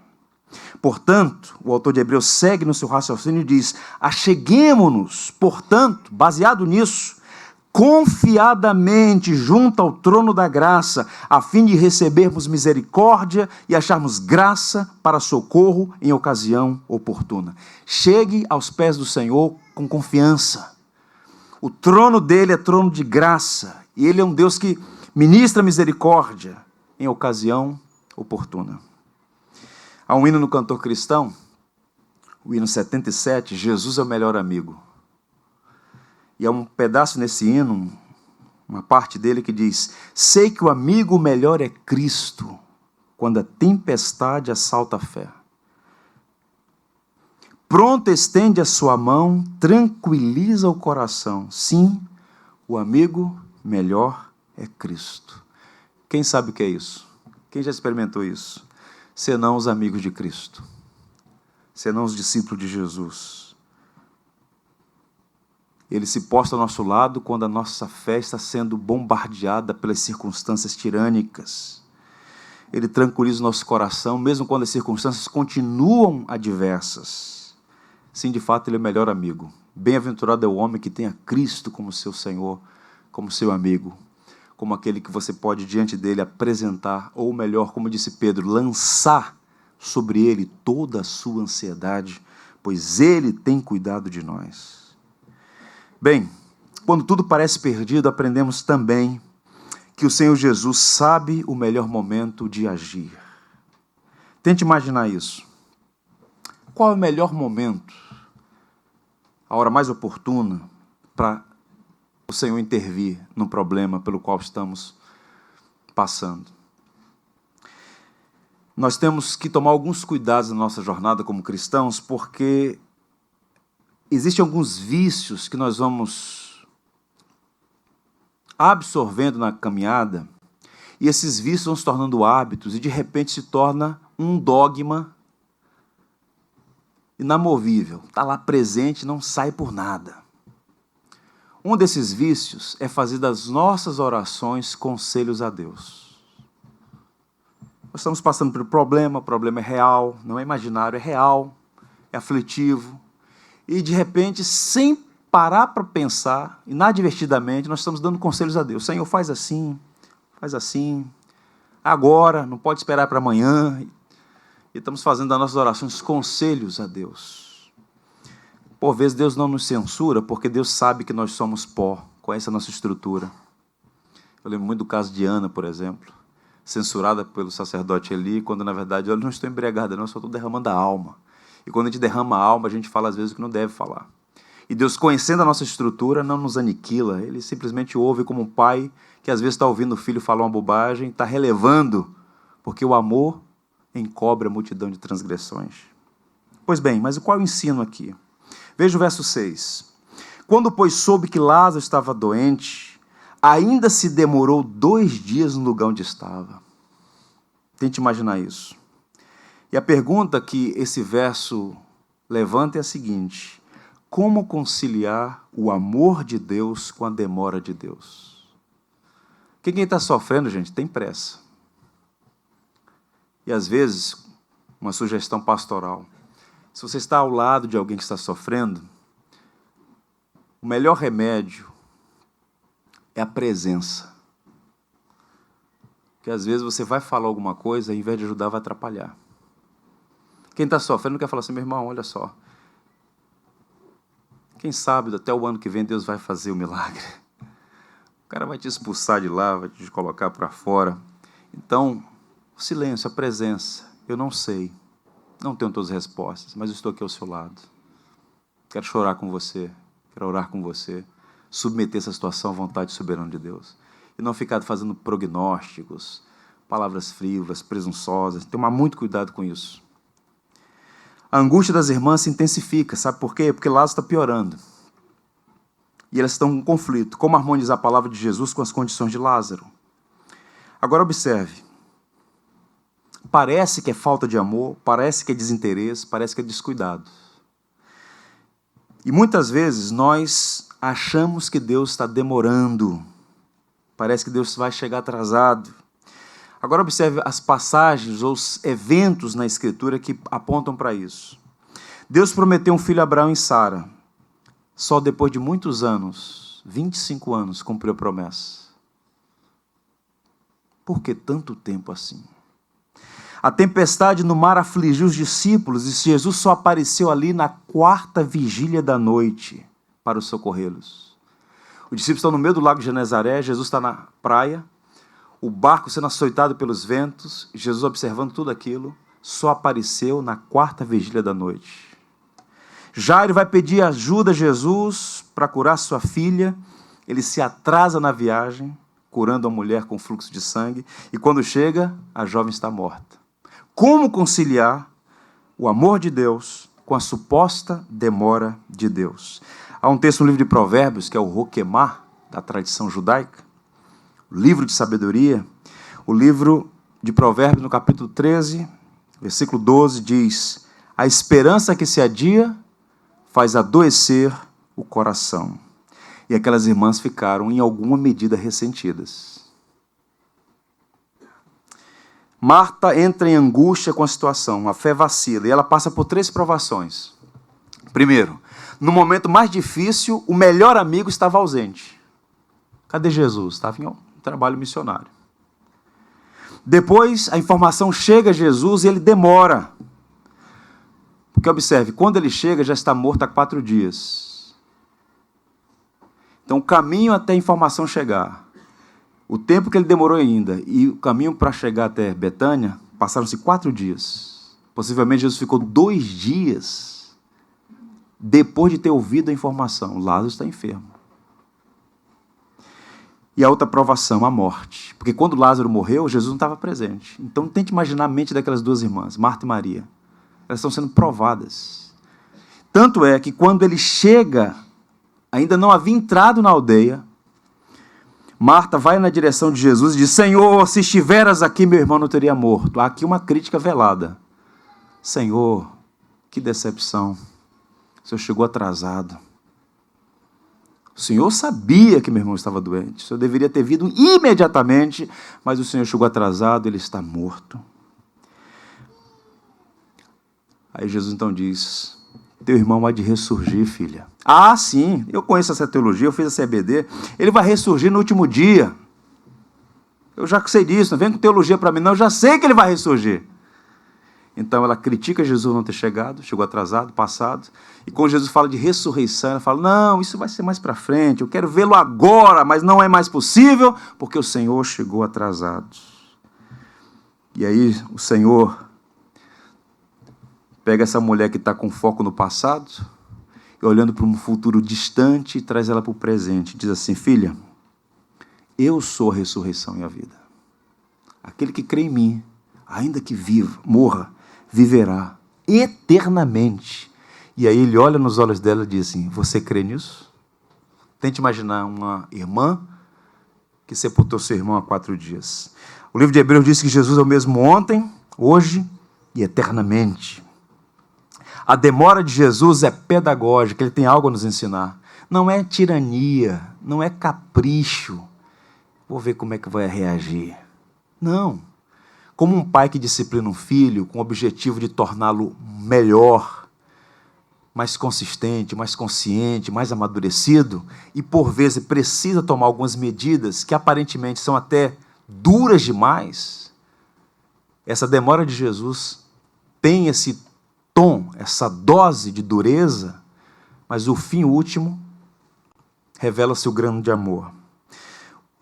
Portanto, o autor de Hebreus segue no seu raciocínio e diz: acheguemo-nos, portanto, baseado nisso, confiadamente junto ao trono da graça, a fim de recebermos misericórdia e acharmos graça para socorro em ocasião oportuna. Chegue aos pés do Senhor com confiança. O trono dele é trono de graça, e ele é um Deus que ministra misericórdia em ocasião oportuna. Há um hino no Cantor Cristão, o hino 77, Jesus é o melhor amigo. E há um pedaço nesse hino, uma parte dele que diz: sei que o amigo melhor é Cristo, quando a tempestade assalta a fé. Pronto estende a sua mão, tranquiliza o coração. Sim, o amigo melhor é Cristo. Quem sabe o que é isso? Quem já experimentou isso? Senão os amigos de Cristo, senão os discípulos de Jesus. Ele se posta ao nosso lado quando a nossa fé está sendo bombardeada pelas circunstâncias tirânicas. Ele tranquiliza o nosso coração, mesmo quando as circunstâncias continuam adversas. Sim, de fato, ele é o melhor amigo. Bem-aventurado é o homem que tem a Cristo como seu Senhor, como seu amigo, como aquele que você pode diante dele apresentar, ou melhor, como disse Pedro, lançar sobre ele toda a sua ansiedade, pois ele tem cuidado de nós. Bem, quando tudo parece perdido, aprendemos também que o Senhor Jesus sabe o melhor momento de agir. Tente imaginar isso. Qual é o melhor momento, a hora mais oportuna para o Senhor intervir no problema pelo qual estamos passando? Nós temos que tomar alguns cuidados na nossa jornada como cristãos, porque existem alguns vícios que nós vamos absorvendo na caminhada, e esses vícios vão se tornando hábitos, e de repente se torna um dogma inamovível. Está lá presente, não sai por nada. Um desses vícios é fazer das nossas orações conselhos a Deus. Nós estamos passando por um problema, o problema é real, não é imaginário, é real, é aflitivo. E de repente, sem parar para pensar, inadvertidamente, nós estamos dando conselhos a Deus. Senhor, faz assim, agora, não pode esperar para amanhã. E estamos fazendo das nossas orações conselhos a Deus. Por vezes Deus não nos censura, porque Deus sabe que nós somos pó, conhece a nossa estrutura. Eu lembro muito do caso de Ana, por exemplo, censurada pelo sacerdote Eli, quando na verdade eu não estou embriagada, não, eu só estou derramando a alma. E quando a gente derrama a alma, a gente fala às vezes o que não deve falar. E Deus, conhecendo a nossa estrutura, não nos aniquila, Ele simplesmente ouve como um pai que às vezes está ouvindo o filho falar uma bobagem, está relevando, porque o amor encobre a multidão de transgressões. Pois bem, mas qual é o ensino aqui? Veja o verso 6. Quando, pois, soube que Lázaro estava doente, ainda se demorou 2 dias no lugar onde estava. Tente imaginar isso. E a pergunta que esse verso levanta é a seguinte: como conciliar o amor de Deus com a demora de Deus? Quem está sofrendo, gente, tem pressa. E às vezes, uma sugestão pastoral: se você está ao lado de alguém que está sofrendo, o melhor remédio é a presença. Porque às vezes você vai falar alguma coisa, ao invés de ajudar, vai atrapalhar. Quem está sofrendo quer falar assim, meu irmão, olha só. Quem sabe até o ano que vem Deus vai fazer o milagre. O cara vai te expulsar de lá, vai te colocar para fora. Então, o silêncio, a presença. Eu não sei, não tenho todas as respostas, mas eu estou aqui ao seu lado. Quero chorar com você, quero orar com você, submeter essa situação à vontade soberana de Deus. E não ficar fazendo prognósticos, palavras frívolas, presunçosas. Tomar muito cuidado com isso. A angústia das irmãs se intensifica, sabe por quê? Porque Lázaro está piorando. E elas estão em conflito. Como harmonizar a palavra de Jesus com as condições de Lázaro? Agora observe. Parece que é falta de amor, parece que é desinteresse, parece que é descuidado. E muitas vezes nós achamos que Deus está demorando. Parece que Deus vai chegar atrasado. Agora observe as passagens ou os eventos na Escritura que apontam para isso. Deus prometeu um filho a Abraão e Sara. Só depois de muitos anos, 25 anos, cumpriu a promessa. Por que tanto tempo assim? A tempestade no mar afligiu os discípulos e Jesus só apareceu ali na 4ª vigília da noite para socorrê-los. Os discípulos estão no meio do lago de Genezaré, Jesus está na praia, o barco sendo açoitado pelos ventos, Jesus observando tudo aquilo, só apareceu na 4ª vigília da noite. Jairo vai pedir ajuda a Jesus para curar sua filha, ele se atrasa na viagem, curando a mulher com fluxo de sangue, e quando chega, a jovem está morta. Como conciliar o amor de Deus com a suposta demora de Deus? Há um texto no livro de Provérbios, que é o Roquemá, da tradição judaica, o livro de sabedoria. O livro de Provérbios, no capítulo 13, versículo 12, diz: a esperança que se adia faz adoecer o coração. E aquelas irmãs ficaram, em alguma medida, ressentidas. Marta entra em angústia com a situação, a fé vacila, e ela passa por 3 provações. Primeiro, no momento mais difícil, o melhor amigo estava ausente. Cadê Jesus? Estava em um trabalho missionário. Depois, a informação chega a Jesus e ele demora. Porque, observe, quando ele chega, já está morto há 4 dias. Então, o caminho até a informação chegar, o tempo que ele demorou ainda, e o caminho para chegar até Betânia, passaram-se 4 dias. Possivelmente, Jesus ficou 2 dias depois de ter ouvido a informação. Lázaro está enfermo. E a outra provação, a morte. Porque quando Lázaro morreu, Jesus não estava presente. Então, tente imaginar a mente daquelas 2 irmãs, Marta e Maria. Elas estão sendo provadas. Tanto é que quando ele chega, ainda não havia entrado na aldeia, Marta vai na direção de Jesus e diz: Senhor, se estiveras aqui, meu irmão não teria morto. Há aqui uma crítica velada. Senhor, que decepção. O Senhor chegou atrasado. O Senhor sabia que meu irmão estava doente. O Senhor deveria ter vindo imediatamente, mas o Senhor chegou atrasado, ele está morto. Aí Jesus então diz: teu irmão há de ressurgir, filha. Ah, sim, eu conheço essa teologia, eu fiz a CBD. Ele vai ressurgir no último dia. Eu já sei disso, não vem com teologia para mim, não, eu já sei que ele vai ressurgir. Então ela critica Jesus não ter chegado, chegou atrasado, passado. E quando Jesus fala de ressurreição, ela fala: não, isso vai ser mais para frente, eu quero vê-lo agora, mas não é mais possível, porque o Senhor chegou atrasado. E aí o Senhor pega essa mulher que está com foco no passado, e olhando para um futuro distante, e traz ela para o presente. Diz assim: filha, eu sou a ressurreição e a vida. Aquele que crê em mim, ainda que viva, morra, viverá eternamente. E aí ele olha nos olhos dela e diz assim: você crê nisso? Tente imaginar uma irmã que sepultou seu irmão há 4 dias. O livro de Hebreus diz que Jesus é o mesmo ontem, hoje e eternamente. A demora de Jesus é pedagógica, ele tem algo a nos ensinar. Não é tirania, não é capricho. Vou ver como é que vai reagir. Não. Como um pai que disciplina um filho com o objetivo de torná-lo melhor, mais consistente, mais consciente, mais amadurecido, e por vezes precisa tomar algumas medidas que aparentemente são até duras demais, essa demora de Jesus tem esse tom, essa dose de dureza, mas o fim último revela seu grande amor.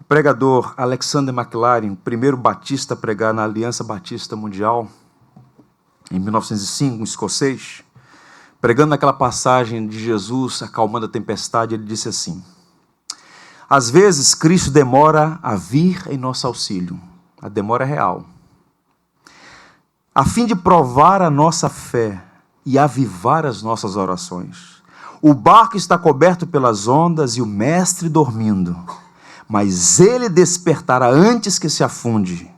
O pregador Alexander McLaren, o primeiro batista a pregar na Aliança Batista Mundial, em 1905, um escocês, pregando naquela passagem de Jesus acalmando a tempestade, ele disse assim: às vezes Cristo demora a vir em nosso auxílio, a demora é real, a fim de provar a nossa fé e avivar as nossas orações. O barco está coberto pelas ondas e o mestre dormindo, mas ele despertará antes que se afunde.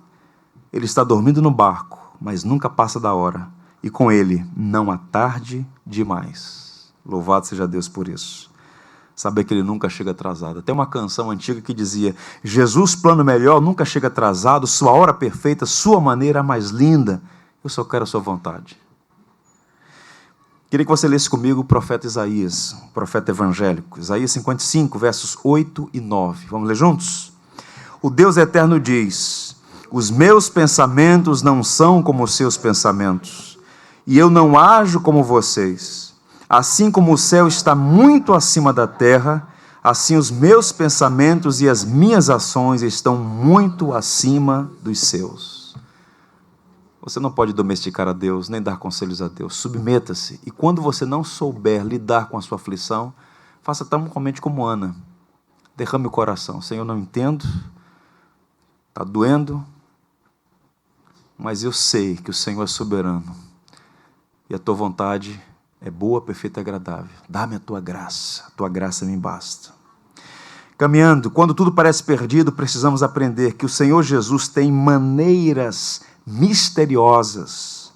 Ele está dormindo no barco, mas nunca passa da hora, e com ele não há tarde demais. Louvado seja Deus por isso. Saber que ele nunca chega atrasado. Tem uma canção antiga que dizia: Jesus, plano melhor, nunca chega atrasado, sua hora perfeita, sua maneira mais linda. Eu só quero a sua vontade. Queria que você lesse comigo o profeta Isaías, o profeta evangélico. Isaías 55, versos 8 e 9. Vamos ler juntos? O Deus eterno diz: os meus pensamentos não são como os seus pensamentos, e eu não ajo como vocês. Assim como o céu está muito acima da terra, assim os meus pensamentos e as minhas ações estão muito acima dos seus. Você não pode domesticar a Deus, nem dar conselhos a Deus. Submeta-se. E quando você não souber lidar com a sua aflição, faça tão somente como Ana. Derrame o coração. Senhor, eu não entendo, está doendo, mas eu sei que o Senhor é soberano. E a tua vontade é boa, perfeita e agradável. Dá-me a tua graça me basta. Caminhando, quando tudo parece perdido, precisamos aprender que o Senhor Jesus tem maneiras misteriosas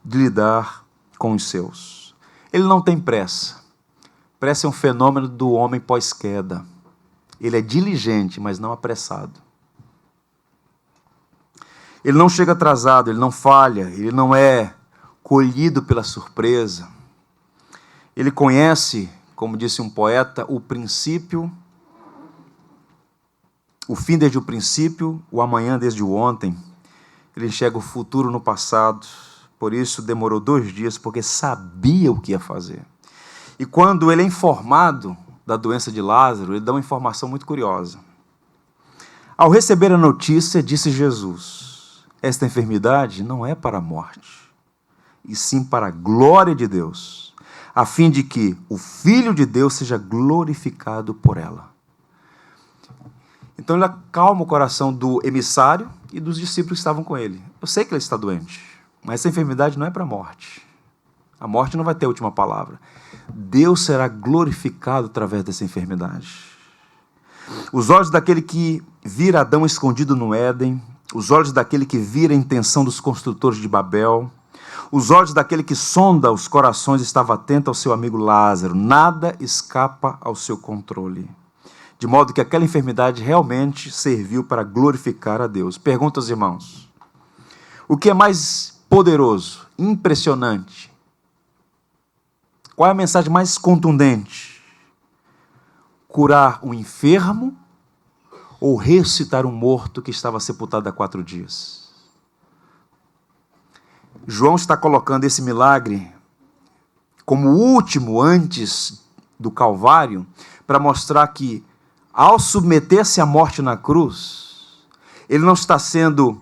de lidar com os seus. Ele não tem pressa. Pressa é um fenômeno do homem pós-queda. Ele é diligente, mas não apressado. Ele não chega atrasado, ele não falha, ele não é colhido pela surpresa. Ele conhece, como disse um poeta, o princípio, o fim desde o princípio, o amanhã desde o ontem. Ele enxerga o futuro no passado, por isso demorou 2 dias, porque sabia o que ia fazer. E quando ele é informado da doença de Lázaro, ele dá uma informação muito curiosa. Ao receber a notícia, disse Jesus: esta enfermidade não é para a morte, e sim para a glória de Deus, a fim de que o Filho de Deus seja glorificado por ela. Então ele acalma o coração do emissário e dos discípulos que estavam com ele. Eu sei que ele está doente, mas essa enfermidade não é para a morte. A morte não vai ter a última palavra. Deus será glorificado através dessa enfermidade. Os olhos daquele que vira Adão escondido no Éden, os olhos daquele que vira a intenção dos construtores de Babel, os olhos daquele que sonda os corações estava atento ao seu amigo Lázaro. Nada escapa ao seu controle. De modo que aquela enfermidade realmente serviu para glorificar a Deus. Pergunto aos irmãos: o que é mais poderoso, impressionante? Qual é a mensagem mais contundente? Curar um enfermo ou ressuscitar um morto que estava sepultado há 4 dias? João está colocando esse milagre como o último antes do Calvário, para mostrar que, ao submeter-se à morte na cruz, ele não está sendo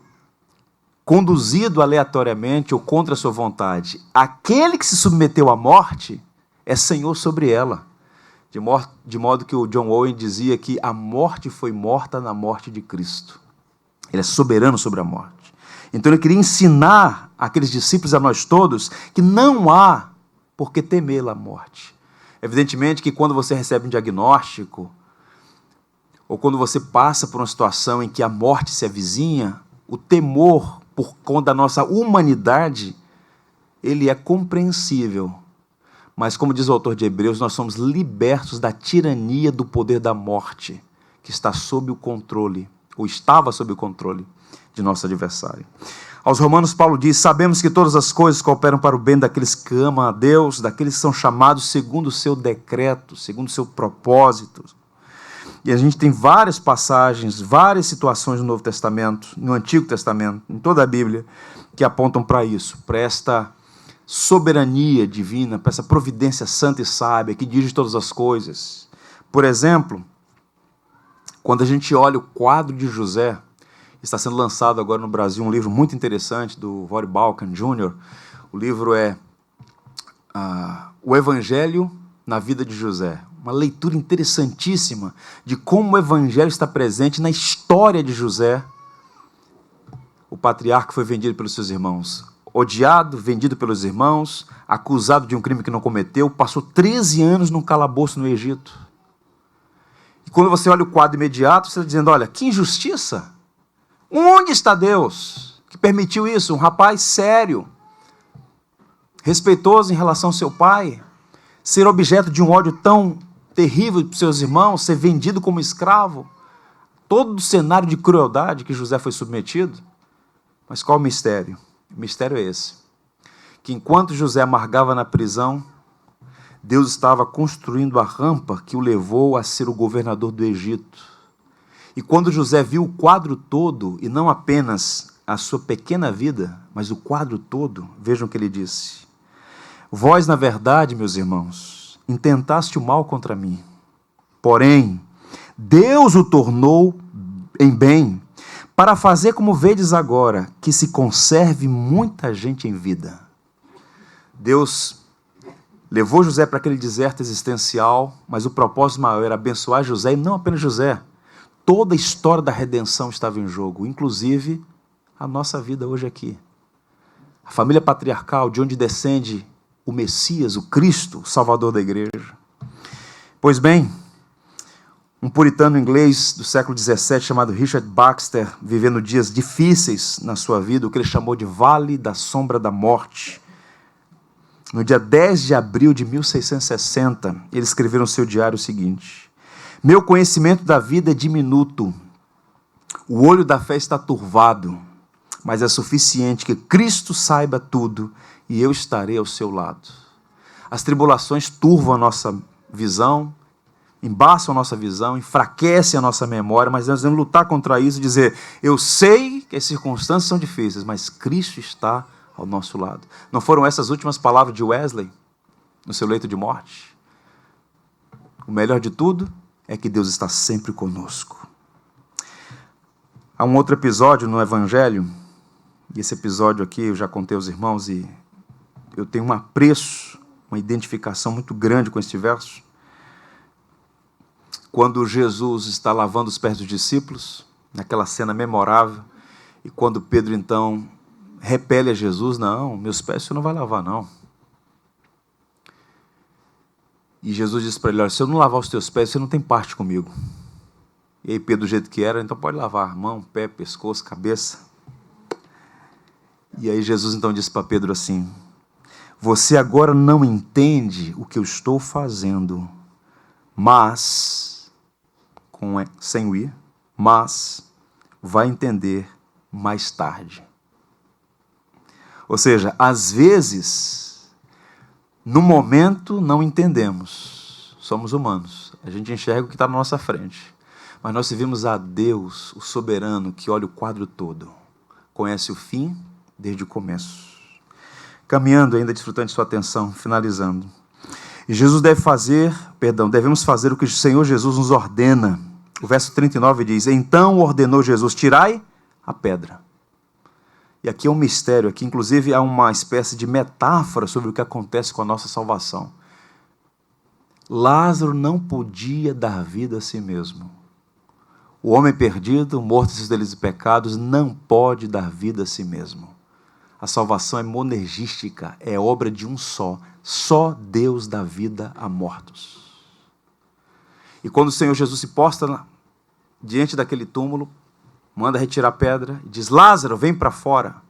conduzido aleatoriamente ou contra a sua vontade. Aquele que se submeteu à morte é Senhor sobre ela. De modo que o John Owen dizia que a morte foi morta na morte de Cristo. Ele é soberano sobre a morte. Então ele queria ensinar aqueles discípulos, a nós todos, que não há por que temer a morte. Evidentemente que quando você recebe um diagnóstico, ou quando você passa por uma situação em que a morte se avizinha, o temor, por conta da nossa humanidade, ele é compreensível. Mas, como diz o autor de Hebreus, nós somos libertos da tirania do poder da morte, que está sob o controle, ou estava sob o controle de nosso adversário. Aos Romanos, Paulo diz: sabemos que todas as coisas cooperam para o bem daqueles que amam a Deus, daqueles que são chamados segundo o seu decreto, segundo o seu propósito. E a gente tem várias passagens, várias situações no Novo Testamento, no Antigo Testamento, em toda a Bíblia, que apontam para isso, para esta soberania divina, para essa providência santa e sábia que dirige todas as coisas. Por exemplo, quando a gente olha o quadro de José, está sendo lançado agora no Brasil um livro muito interessante do Rory Balkan Jr. O livro é O Evangelho na Vida de José. Uma leitura interessantíssima de como o Evangelho está presente na história de José. O patriarca foi vendido pelos seus irmãos, odiado, vendido pelos irmãos, acusado de um crime que não cometeu, passou 13 anos num calabouço no Egito. E quando você olha o quadro imediato, você está dizendo, olha, que injustiça! Onde está Deus que permitiu isso? Um rapaz sério, respeitoso em relação ao seu pai, ser objeto de um ódio tão terrível para seus irmãos, ser vendido como escravo, todo o cenário de crueldade que José foi submetido. Mas qual o mistério? O mistério é esse, que enquanto José amargava na prisão, Deus estava construindo a rampa que o levou a ser o governador do Egito. E quando José viu o quadro todo, e não apenas a sua pequena vida, mas o quadro todo, vejam o que ele disse. Vós, na verdade, meus irmãos, intentaste o mal contra mim. Porém, Deus o tornou em bem, para fazer como vedes agora, que se conserve muita gente em vida. Deus levou José para aquele deserto existencial, mas o propósito maior era abençoar José, e não apenas José. Toda a história da redenção estava em jogo, inclusive a nossa vida hoje aqui. A família patriarcal, de onde descende o Messias, o Cristo, o Salvador da igreja. Pois bem, um puritano inglês do século XVII, chamado Richard Baxter, vivendo dias difíceis na sua vida, o que ele chamou de Vale da Sombra da Morte. No dia 10 de abril de 1660, ele escreveu no seu diário o seguinte: meu conhecimento da vida é diminuto, o olho da fé está turvado, mas é suficiente que Cristo saiba tudo e eu estarei ao seu lado. As tribulações turvam a nossa visão, embaçam a nossa visão, enfraquecem a nossa memória, mas nós devemos lutar contra isso e dizer, eu sei que as circunstâncias são difíceis, mas Cristo está ao nosso lado. Não foram essas últimas palavras de Wesley, no seu leito de morte? O melhor de tudo é que Deus está sempre conosco. Há um outro episódio no Evangelho, e esse episódio aqui eu já contei aos irmãos, e eu tenho um apreço, uma identificação muito grande com este verso. Quando Jesus está lavando os pés dos discípulos, naquela cena memorável, e quando Pedro então repele a Jesus, não, meus pés você não vai lavar não. E Jesus diz para ele, olha, se eu não lavar os teus pés, você não tem parte comigo. E aí Pedro, do jeito que era, então pode lavar mão, pé, pescoço, cabeça. E aí Jesus então disse para Pedro assim, você agora não entende o que eu estou fazendo, mas, sem o ir, mas vai entender mais tarde. Ou seja, às vezes, no momento não entendemos, somos humanos, a gente enxerga o que está na nossa frente, mas nós servimos a Deus, o soberano, que olha o quadro todo, conhece o fim desde o começo. Caminhando ainda, desfrutando de sua atenção, finalizando. E devemos fazer o que o Senhor Jesus nos ordena. O verso 39 diz, então ordenou Jesus, tirai a pedra. E aqui é um mistério, aqui inclusive há uma espécie de metáfora sobre o que acontece com a nossa salvação. Lázaro não podia dar vida a si mesmo. O homem perdido, morto em seus delitos e pecados, não pode dar vida a si mesmo. A salvação é monergística, é obra de um só. Só Deus dá vida a mortos. E quando o Senhor Jesus se posta diante daquele túmulo, manda retirar a pedra e diz, Lázaro, vem para fora.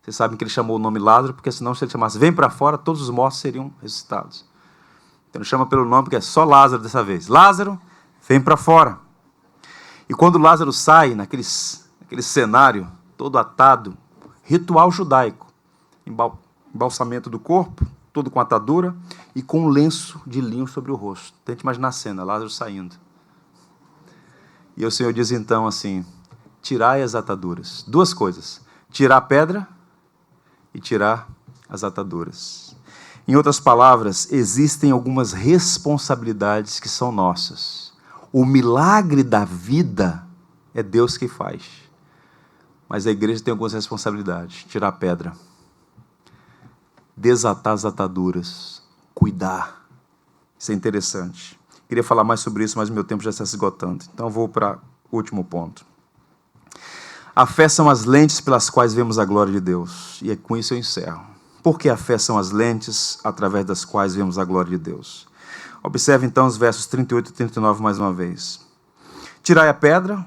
Vocês sabem que ele chamou o nome Lázaro, porque senão se ele chamasse vem para fora, todos os mortos seriam ressuscitados. Então ele chama pelo nome, porque é só Lázaro dessa vez. Lázaro, vem para fora. E quando Lázaro sai, naquele cenário todo atado, ritual judaico, embalsamento do corpo, todo com atadura e com um lenço de linho sobre o rosto. Tente imaginar a cena, Lázaro saindo. E o Senhor diz então assim, tirai as ataduras. Duas coisas, tirar a pedra e tirar as ataduras. Em outras palavras, existem algumas responsabilidades que são nossas. O milagre da vida é Deus que faz. Mas a igreja tem algumas responsabilidades. Tirar a pedra. Desatar as ataduras. Cuidar. Isso é interessante. Queria falar mais sobre isso, mas meu tempo já está se esgotando. Então eu vou para o último ponto. A fé são as lentes pelas quais vemos a glória de Deus. E é com isso eu encerro. Por que a fé são as lentes através das quais vemos a glória de Deus? Observe então os versos 38 e 39 mais uma vez. Tirai a pedra,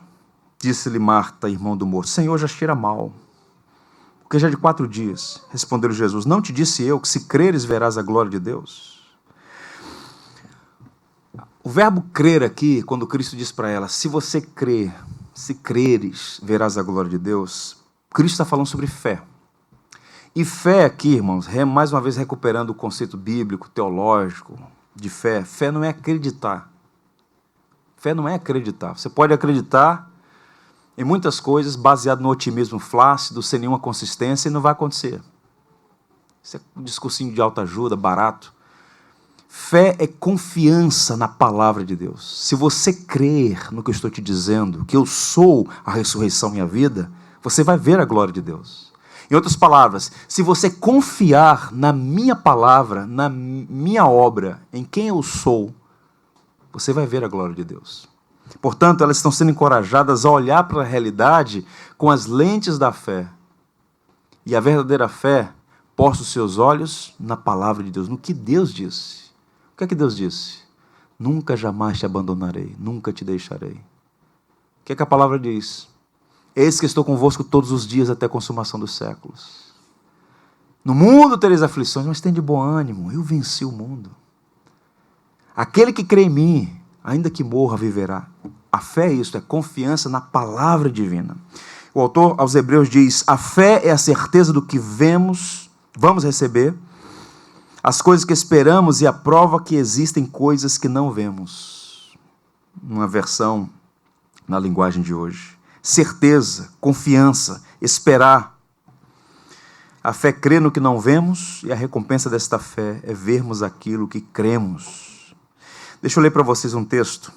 disse-lhe Marta, irmão do morto. Senhor, já cheira mal, porque já é de 4 dias. Respondeu Jesus, não te disse eu que se creres verás a glória de Deus? O verbo crer aqui, quando Cristo diz para ela, se você crer, se creres, verás a glória de Deus, Cristo está falando sobre fé. E fé aqui, irmãos, mais uma vez recuperando o conceito bíblico, teológico de fé. Fé não é acreditar. Fé não é acreditar. Você pode acreditar em muitas coisas baseado no otimismo flácido, sem nenhuma consistência, e não vai acontecer. Isso é um discursinho de autoajuda, barato. Fé é confiança na palavra de Deus. Se você crer no que eu estou te dizendo, que eu sou a ressurreição e a vida, você vai ver a glória de Deus. Em outras palavras, se você confiar na minha palavra, na minha obra, em quem eu sou, você vai ver a glória de Deus. Portanto, elas estão sendo encorajadas a olhar para a realidade com as lentes da fé. E a verdadeira fé posta os seus olhos na palavra de Deus, no que Deus disse. O que é que Deus disse? Nunca jamais te abandonarei, nunca te deixarei. O que é que a palavra diz? Eis que estou convosco todos os dias até a consumação dos séculos. No mundo tereis aflições, mas tem de bom ânimo, eu venci o mundo. Aquele que crê em mim, ainda que morra, viverá. A fé é isso, é confiança na palavra divina. O autor aos Hebreus diz, a fé é a certeza do que vamos receber, as coisas que esperamos e a prova que existem coisas que não vemos. Uma versão na linguagem de hoje. Certeza, confiança, esperar. A fé crê no que não vemos e a recompensa desta fé é vermos aquilo que cremos. Deixa eu ler para vocês um texto,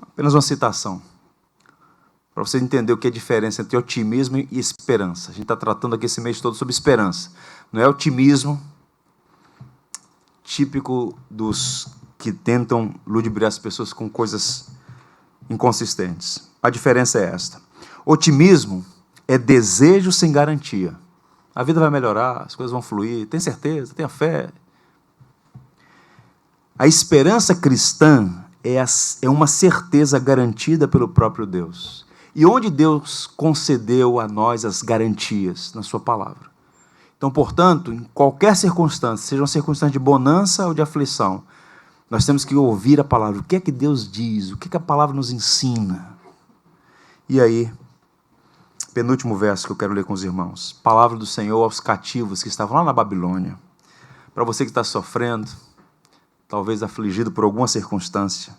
apenas uma citação, para você entender o que é a diferença entre otimismo e esperança. A gente está tratando aqui esse mês todo sobre esperança. Não é otimismo típico dos que tentam ludibriar as pessoas com coisas inconsistentes. A diferença é esta. Otimismo é desejo sem garantia. A vida vai melhorar, as coisas vão fluir, tem certeza, tenha fé. A esperança cristã é uma certeza garantida pelo próprio Deus. E onde Deus concedeu a nós as garantias? Na sua palavra. Então, portanto, em qualquer circunstância, seja uma circunstância de bonança ou de aflição, nós temos que ouvir a palavra. O que é que Deus diz? O que é que a palavra nos ensina? E aí, penúltimo verso que eu quero ler com os irmãos. Palavra do Senhor aos cativos que estavam lá na Babilônia. Para você que está sofrendo, talvez afligido por alguma circunstância.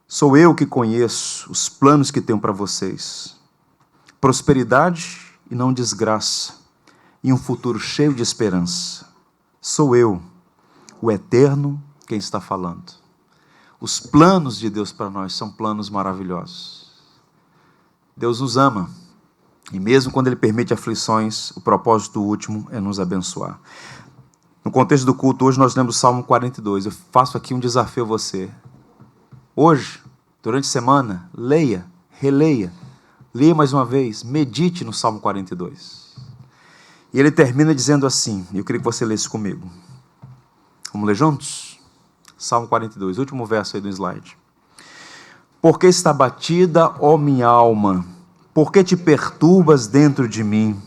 Sou eu que conheço os planos que tenho para vocês. Prosperidade e não desgraça. E um futuro cheio de esperança. Sou eu, o Eterno, quem está falando. Os planos de Deus para nós são planos maravilhosos. Deus nos ama. E mesmo quando Ele permite aflições, o propósito último é nos abençoar. No contexto do culto, hoje nós lemos o Salmo 42. Eu faço aqui um desafio a você. Hoje, durante a semana, leia, releia, leia mais uma vez, medite no Salmo 42. E ele termina dizendo assim, e eu queria que você lesse comigo. Vamos ler juntos? Salmo 42, último verso aí do slide. Por que está batida, ó minha alma? Por que te perturbas dentro de mim?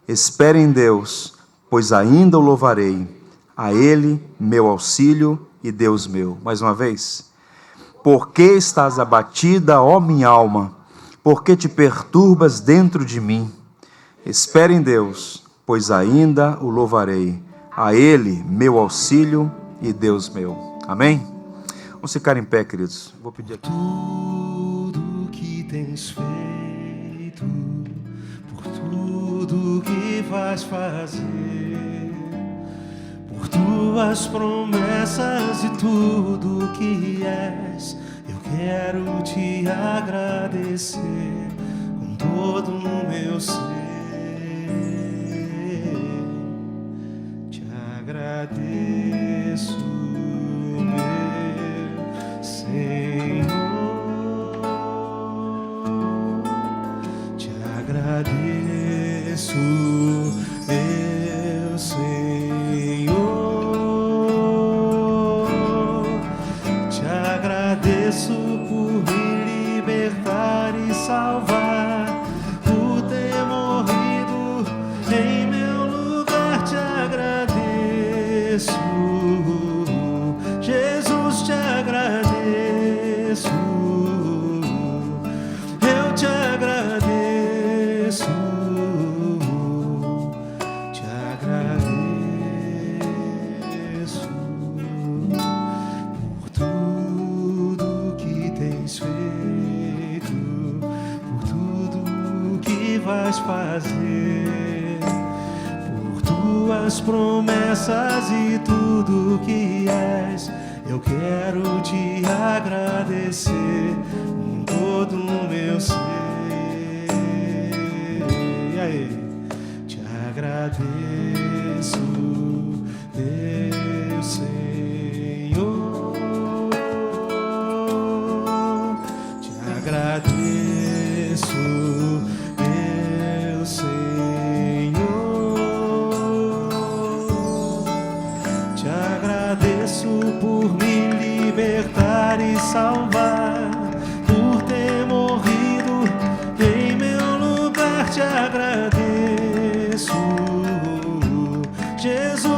Espere em Deus, pois ainda o louvarei. A Ele, meu auxílio e Deus meu. Mais uma vez. Por que estás abatida, ó minha alma? Por que te perturbas dentro de mim? Espere em Deus, pois ainda o louvarei. A Ele, meu auxílio e Deus meu. Amém? Vamos ficar em pé, queridos. Vou pedir aqui. Tudo que tens feito, por tudo que vai vais fazer, por tuas promessas e tudo que és. Eu quero te agradecer com todo o meu ser. Te agradeço, meu Senhor. Te agradeço, meu Senhor. Te agradeço por me libertar e salvar, por ter morrido em meu lugar. Te agradeço, Jesus, te agradeço. Eu te agradeço, te agradeço por tudo que tens feito, por tudo que vais fazer, por tuas promessas e tudo que és. Eu quero te agradecer com todo o meu ser. E aí? Te agradeço, meu Senhor. Te agradeço, meu Senhor. Te agradeço por me libertar e salvar, por ter morrido em meu lugar. Te agradeço, Jesus.